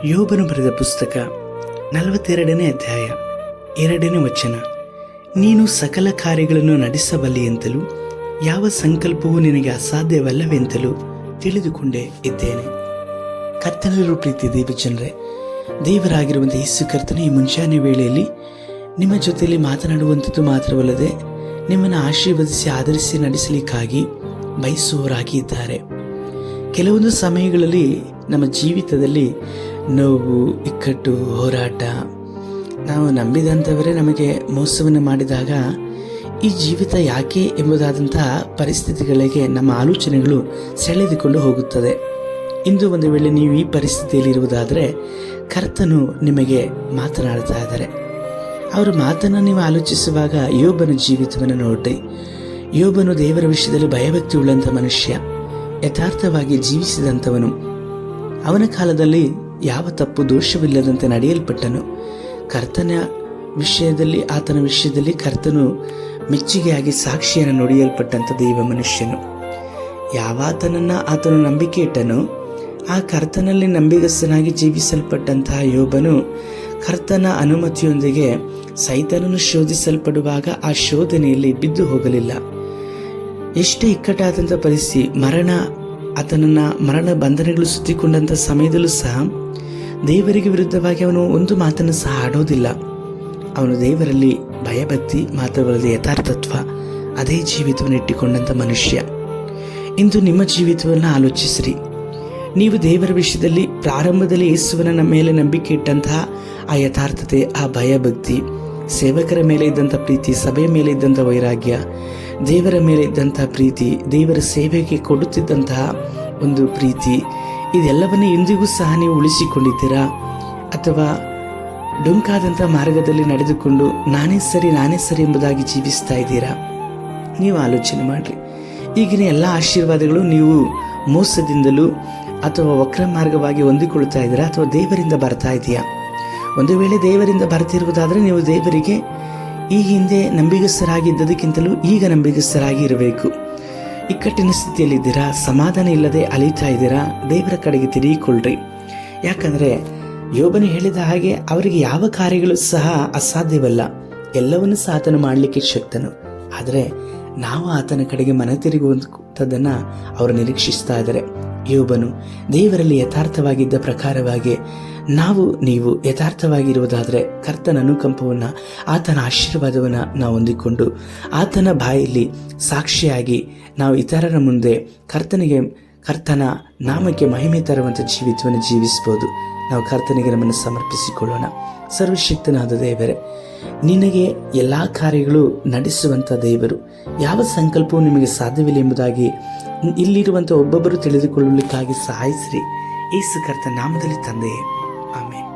ಯೋಬನು ಬರೆದ ಪುಸ್ತಕ 42ನೇ ಅಧ್ಯಾಯ 2ನೇ ವಚನ. ನೀನು ಸಕಲ ಕಾರ್ಯಗಳನ್ನು ನಡೆಸಬಲ್ಲೆಯೆಂತಲೂ ಯಾವ ಸಂಕಲ್ಪವೂ ನಿನಗೆ ಅಸಾಧ್ಯವಲ್ಲವೆಂತಲೂ ತಿಳಿದುಕೊಂಡೇ ಇದ್ದೇನೆ. ಕರ್ತನಲ್ಲಿರುವ ಪ್ರೀತಿ ದೇವಜನರೇ, ದೇವರಾಗಿರುವಂಥ ಯೇಸು ಕರ್ತನ ಈ ಮುಂಜಾನೆ ವೇಳೆಯಲ್ಲಿ ನಿಮ್ಮ ಜೊತೆಯಲ್ಲಿ ಮಾತನಾಡುವಂಥದ್ದು ಮಾತ್ರವಲ್ಲದೆ ನಿಮ್ಮನ್ನು ಆಶೀರ್ವದಿಸಿ ಆಧರಿಸಿ ನಡೆಸಲಿಕ್ಕಾಗಿ ಬಯಸುವವರಾಗಿ ಇದ್ದಾರೆ. ಕೆಲವೊಂದು ಸಮಯಗಳಲ್ಲಿ ನಮ್ಮ ಜೀವಿತದಲ್ಲಿ ನೋವು, ಇಕ್ಕಟ್ಟು, ಹೋರಾಟ, ನಾವು ನಂಬಿದಂಥವರೇ ನಮಗೆ ಮೋಸವನ್ನು ಮಾಡಿದಾಗ ಈ ಜೀವಿತ ಯಾಕೆ ಎಂಬುದಾದಂತಹ ಪರಿಸ್ಥಿತಿಗಳಿಗೆ ನಮ್ಮ ಆಲೋಚನೆಗಳು ಸೆಳೆದುಕೊಂಡು ಹೋಗುತ್ತದೆ. ಇಂದು ಒಂದು ವೇಳೆ ನೀವು ಈ ಪರಿಸ್ಥಿತಿಯಲ್ಲಿ ಇರುವುದಾದರೆ ಕರ್ತನು ನಿಮಗೆ ಮಾತನಾಡ್ತಾ ಇದ್ದಾರೆ. ಅವರ ಮಾತನ್ನು ನೀವು ಆಲೋಚಿಸುವಾಗ ಯೋಬನ ಜೀವಿತವನ್ನು ನೋಡಿ. ಯೋಬನು ದೇವರ ವಿಷಯದಲ್ಲಿ ಭಯಭಕ್ತಿ ಉಳ್ಳಂಥ ಮನುಷ್ಯ, ಯಥಾರ್ಥವಾಗಿ ಜೀವಿಸಿದಂಥವನು. ಅವನ ಕಾಲದಲ್ಲಿ ಯಾವ ತಪ್ಪು ದೋಷವಿಲ್ಲದಂತೆ ನಡೆಯಲ್ಪಟ್ಟನು. ಕರ್ತನ ವಿಷಯದಲ್ಲಿ, ಆತನ ವಿಷಯದಲ್ಲಿ ಕರ್ತನು ಮೆಚ್ಚುಗೆಯಾಗಿ ಸಾಕ್ಷಿಯನ್ನು ನುಡಿಯಲ್ಪಟ್ಟಂಥ ದೈವ ಮನುಷ್ಯನು. ಯಾವಾತನನ್ನು ಆತನು ನಂಬಿಕೆ ಇಟ್ಟನು, ಆ ಕರ್ತನಲ್ಲಿ ನಂಬಿಗಸ್ತನಾಗಿ ಜೀವಿಸಲ್ಪಟ್ಟಂತಹ ಯೋಬನು ಕರ್ತನ ಅನುಮತಿಯೊಂದಿಗೆ ಸೈತಾನನು ಶೋಧಿಸಲ್ಪಡುವಾಗ ಆ ಶೋಧನೆಯಲ್ಲಿ ಬಿದ್ದು ಹೋಗಲಿಲ್ಲ. ಎಷ್ಟೇ ಇಕ್ಕಟ್ಟಾದಂಥ ಪರಿಸ್ಥಿತಿ, ಮರಣ ಬಂಧನಗಳು ಸುತ್ತಿಕೊಂಡಂಥ ಸಮಯದಲ್ಲೂ ಸಹ ದೇವರಿಗೆ ವಿರುದ್ಧವಾಗಿ ಅವನು ಒಂದು ಮಾತನ್ನು ಸಹ ಆಡೋದಿಲ್ಲ. ಅವನು ದೇವರಲ್ಲಿ ಭಯಭಕ್ತಿ ಮಾತ್ರವಲ್ಲದೆ ಯಥಾರ್ಥತ್ವ, ಅದೇ ಜೀವಿತವನ್ನು ಇಟ್ಟುಕೊಂಡಂಥ ಮನುಷ್ಯ. ಇಂದು ನಿಮ್ಮ ಜೀವಿತವನ್ನು ಆಲೋಚಿಸಿರಿ. ನೀವು ದೇವರ ವಿಷಯದಲ್ಲಿ ಪ್ರಾರಂಭದಲ್ಲಿ ಯೇಸುವಿನ ಮೇಲೆ ನಂಬಿಕೆ ಇಟ್ಟಂತಹ ಆ ಯಥಾರ್ಥತೆ, ಆ ಭಯಭಕ್ತಿ, ಸೇವಕರ ಮೇಲೆ ಇದ್ದಂಥ ಪ್ರೀತಿ, ಸಭೆಯ ಮೇಲೆ ಇದ್ದಂಥ ವೈರಾಗ್ಯ, ದೇವರ ಮೇಲೆ ಇದ್ದಂಥ ಪ್ರೀತಿ, ದೇವರ ಸೇವೆಗೆ ಕೊಡುತ್ತಿದ್ದಂತಹ ಒಂದು ಪ್ರೀತಿ, ಇದೆಲ್ಲವನ್ನೂ ಇಂದಿಗೂ ಸಹ ನೀವು ಉಳಿಸಿಕೊಂಡಿದ್ದೀರಾ? ಅಥವಾ ಡೊಂಕಾದಂಥ ಮಾರ್ಗದಲ್ಲಿ ನಡೆದುಕೊಂಡು ನಾನೇ ಸರಿ ಎಂಬುದಾಗಿ ಜೀವಿಸ್ತಾ ಇದ್ದೀರಾ? ನೀವು ಆಲೋಚನೆ ಮಾಡಿರಿ. ಈಗಿನ ಎಲ್ಲ ಆಶೀರ್ವಾದಗಳು ನೀವು ಮೋಸದಿಂದಲೂ ಅಥವಾ ವಕ್ರ ಮಾರ್ಗವಾಗಿ ಹೊಂದಿಕೊಳ್ತಾ ಇದ್ದೀರಾ ಅಥವಾ ದೇವರಿಂದ ಬರ್ತಾ ಇದೆಯಾ? ಒಂದು ವೇಳೆ ದೇವರಿಂದ ಬರ್ತಿರುವುದಾದರೆ ನೀವು ದೇವರಿಗೆ ಈ ಹಿಂದೆ ನಂಬಿಗಸ್ತರಾಗಿದ್ದದಕ್ಕಿಂತಲೂ ಈಗ ನಂಬಿಗಸ್ತರಾಗಿ ಇರಬೇಕು. ಇಕ್ಕಟ್ಟಿನ ಸ್ಥಿತಿಯಲ್ಲಿದ್ದೀರಾ, ಸಮಾಧಾನ ಇಲ್ಲದೆ ಅಲಿತಾ ಇದ್ದೀರಾ, ದೇವರ ಕಡೆಗೆ ತಿರುಗಿಕೊಳ್ಳ್ರಿ. ಯಾಕಂದರೆ ಯೋಬನು ಹೇಳಿದ ಹಾಗೆ ಅವರಿಗೆ ಯಾವ ಕಾರ್ಯಗಳು ಸಹ ಅಸಾಧ್ಯವಲ್ಲ, ಎಲ್ಲವನ್ನೂ ಸಹ ಆತನು ಮಾಡಲಿಕ್ಕೆ ಶಕ್ತನು. ಆದರೆ ನಾವು ಆತನ ಕಡೆಗೆ ಮನ ತಿರುಗುವಂಥದ್ದನ್ನು ಅವರು ನಿರೀಕ್ಷಿಸ್ತಾ ಇದ್ದಾರೆ. ಯೋಬನು ದೇವರಲ್ಲಿ ಯಥಾರ್ಥವಾಗಿದ್ದ ಪ್ರಕಾರವಾಗಿ ನೀವು ಯಥಾರ್ಥವಾಗಿರುವುದಾದರೆ ಕರ್ತನ ಅನುಕಂಪವನ್ನು, ಆತನ ಆಶೀರ್ವಾದವನ್ನು ನಾವು ಹೊಂದಿಕೊಂಡು ಆತನ ಬಾಯಲ್ಲಿ ಸಾಕ್ಷಿಯಾಗಿ ನಾವು ಇತರರ ಮುಂದೆ ಕರ್ತನ ನಾಮಕ್ಕೆ ಮಹಿಮೆ ತರುವಂಥ ಜೀವಿತವನ್ನು ಜೀವಿಸ್ಬೋದು. ನಾವು ಕರ್ತನಿಗೆ ನಮ್ಮನ್ನು ಸಮರ್ಪಿಸಿಕೊಳ್ಳೋಣ. ಸರ್ವಶಕ್ತನಾದ ದೇವರೇ, ನಿನಗೆ ಎಲ್ಲ ಕಾರ್ಯಗಳು ನಡೆಸುವಂಥ ದೇವರು, ಯಾವ ಸಂಕಲ್ಪವೂ ನಿಮಗೆ ಸಾಧ್ಯವಿಲ್ಲ ಎಂಬುದಾಗಿ ಇಲ್ಲಿರುವಂಥ ಒಬ್ಬೊಬ್ಬರು ತಿಳಿದುಕೊಳ್ಳಲಿಕ್ಕಾಗಿ ಸಹಾಯಿಸಿರಿ. ಯೇಸು ಕರ್ತನ ನಾಮದಲ್ಲಿ ತಂದೆಯೇ, ಆಮೆನ್.